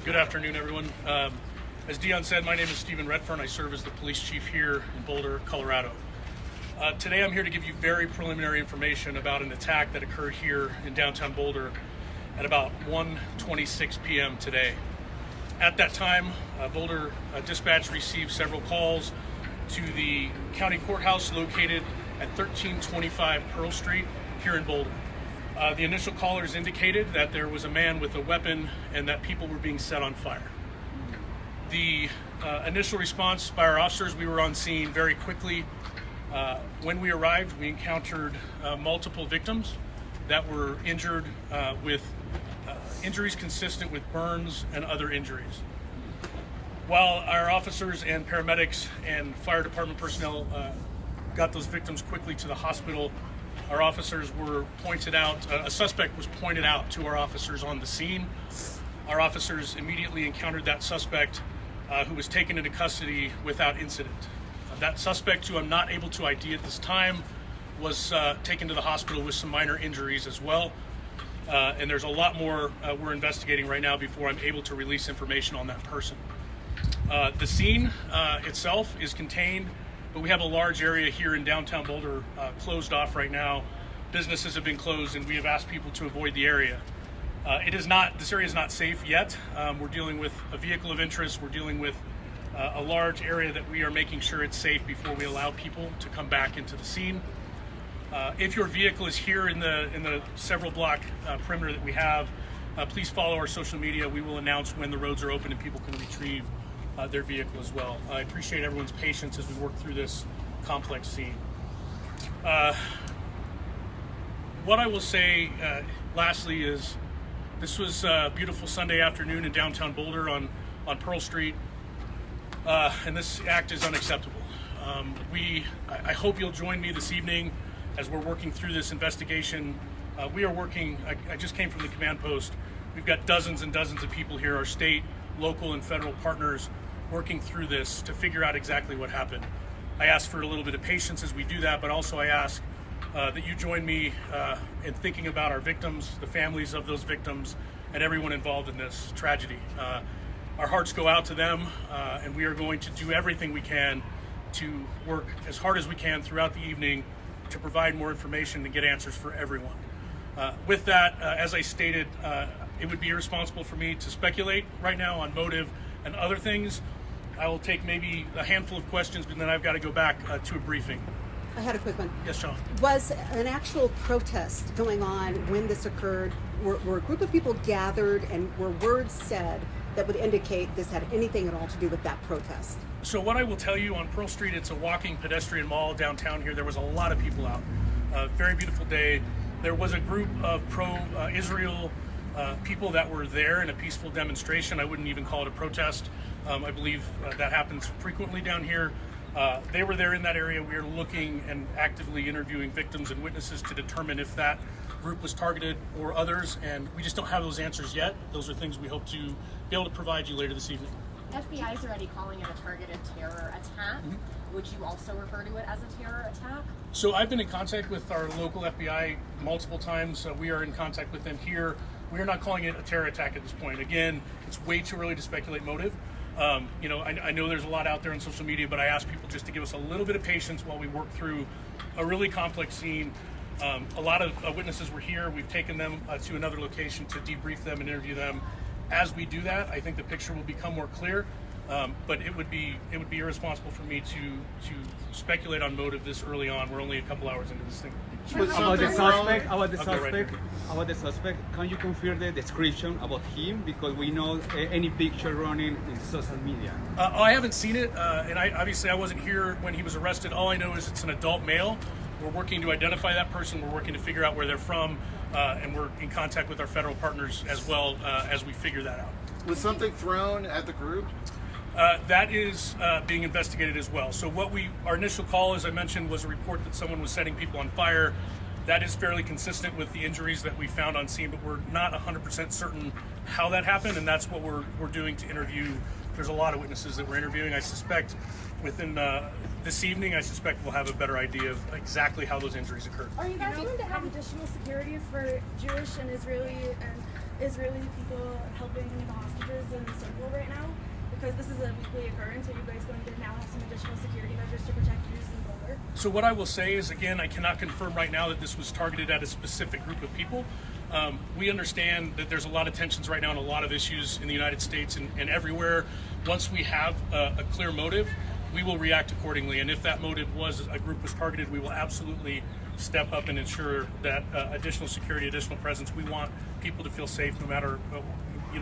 Good afternoon, everyone. As Dion said, my name is Redfearn. I serve as the police chief here in Boulder, Colorado. Today I'm here to give you very preliminary information about an attack that occurred here in downtown Boulder at about 1:26 p.m. today. At that time, Boulder dispatch received several calls to the county courthouse located at 1325 Pearl Street here in Boulder. The initial callers indicated that there was a man with a weapon and that people were being set on fire. The initial response by our officers, we were on scene very quickly. When we arrived, we encountered multiple victims that were injured with injuries consistent with burns and other injuries. While our officers and paramedics and fire department personnel got those victims quickly to the hospital, our officers were pointed out, a suspect was pointed out to our officers on the scene. Our officers immediately encountered that suspect who was taken into custody without incident. That suspect, who I'm not able to ID at this time, was taken to the hospital with some minor injuries as well. And there's a lot more we're investigating right now before I'm able to release information on that person. The scene itself is contained, but we have a large area here in downtown Boulder closed off right now. Businesses have been closed and we have asked people to avoid the area. This area is not safe yet. We're dealing with a vehicle of interest. We're dealing with a large area that we are making sure it's safe before we allow people to come back into the scene. If your vehicle is here in the several block perimeter that we have, please follow our social media. We will announce when the roads are open and people can retrieve their vehicle as well. I appreciate everyone's patience as we work through this complex scene. What I will say lastly is this was a beautiful Sunday afternoon in downtown Boulder on Pearl Street, and this act is unacceptable. I hope you'll join me this evening as we're working through this investigation. We are working, I just came from the command post. We've got dozens and dozens of people here, our state, local, and federal partners, working through this to figure out exactly what happened. I ask for a little bit of patience as we do that, but also I ask that you join me in thinking about our victims, the families of those victims, and everyone involved in this tragedy. Our hearts go out to them, and we are going to do everything we can to work as hard as we can throughout the evening to provide more information and get answers for everyone. With that, as I stated, it would be irresponsible for me to speculate right now on motive and other things. I will take maybe a handful of questions, but then I've got to go back to a briefing. I had a quick one. Yes, Sean. Was an actual protest going on when this occurred? Were a group of people gathered and were words said that would indicate this had anything at all to do with that protest? So what I will tell you, on Pearl Street, it's a walking pedestrian mall downtown here. There was a lot of people out. Very beautiful day. There was a group of pro-Israel people that were there in a peaceful demonstration. I wouldn't even call it a protest. I believe that happens frequently down here. They were there in that area. We are looking and actively interviewing victims and witnesses to determine if that group was targeted or others, and we just don't have those answers yet. Those are things we hope to be able to provide you later this evening. FBI is already calling it a targeted terror attack. Mm-hmm. Would you also refer to it as a terror attack? So I've been in contact with our local FBI multiple times. We are in contact with them here. We are not calling it a terror attack at this point. Again, it's way too early to speculate motive. I know there's a lot out there on social media, but I ask people just to give us a little bit of patience while we work through a really complex scene. A lot of witnesses were here. We've taken them to another location to debrief them and interview them. As we do that, I think the picture will become more clear. But it would be irresponsible for me to speculate on motive this early on. We're only a couple hours into this thing. About the suspect, can you confirm the description about him? Because we know any picture running in social media. I haven't seen it, and I wasn't here when he was arrested. All I know is it's an adult male. We're working to identify that person. We're working to figure out where they're from, and we're in contact with our federal partners as well as we figure that out. Was something thrown at the group? That is being investigated as well. So our initial call, as I mentioned, was a report that someone was setting people on fire. That is fairly consistent with the injuries that we found on scene, but we're not 100% certain how that happened, and that's what we're doing to interview. There's a lot of witnesses that we're interviewing. I suspect within this evening, we'll have a better idea of exactly how those injuries occurred. Are you guys going to have additional security for Jewish and Israeli people helping the hostages because this is a weekly occurrence, are you guys going to now have some additional security measures to protect youth in Boulder? So what I will say is, again, I cannot confirm right now that this was targeted at a specific group of people. We understand that there's a lot of tensions right now and a lot of issues in the United States and everywhere. Once we have a clear motive, we will react accordingly. And if that motive was a group was targeted, we will absolutely step up and ensure that additional security, additional presence. We want people to feel safe no matter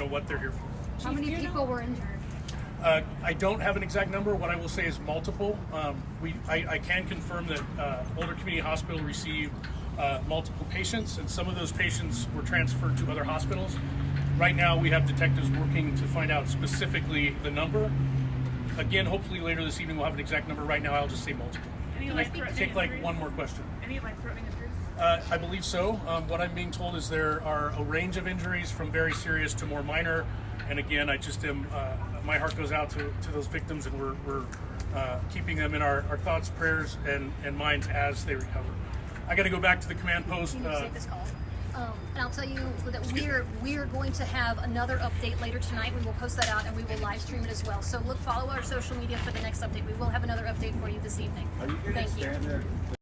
what they're here for. How many people were injured? I don't have an exact number. What I will say is multiple. I can confirm that Boulder Community Hospital received multiple patients, and some of those patients were transferred to other hospitals. Right now, we have detectives working to find out specifically the number. Again, hopefully later this evening we'll have an exact number. Right now, I'll just say multiple. Any Take one more question. Any life-threatening injuries? I believe so. What I'm being told is there are a range of injuries from very serious to more minor. And again, I just am. My heart goes out to those victims, and we're keeping them in our thoughts, prayers, and minds as they recover. I got to go back to the command post. Can you save this call? And I'll tell you that we are going to have another update later tonight. We will post that out and we will live stream it as well. So follow our social media for the next update. We will have another update for you this evening. Are you going to Thank you. stand there?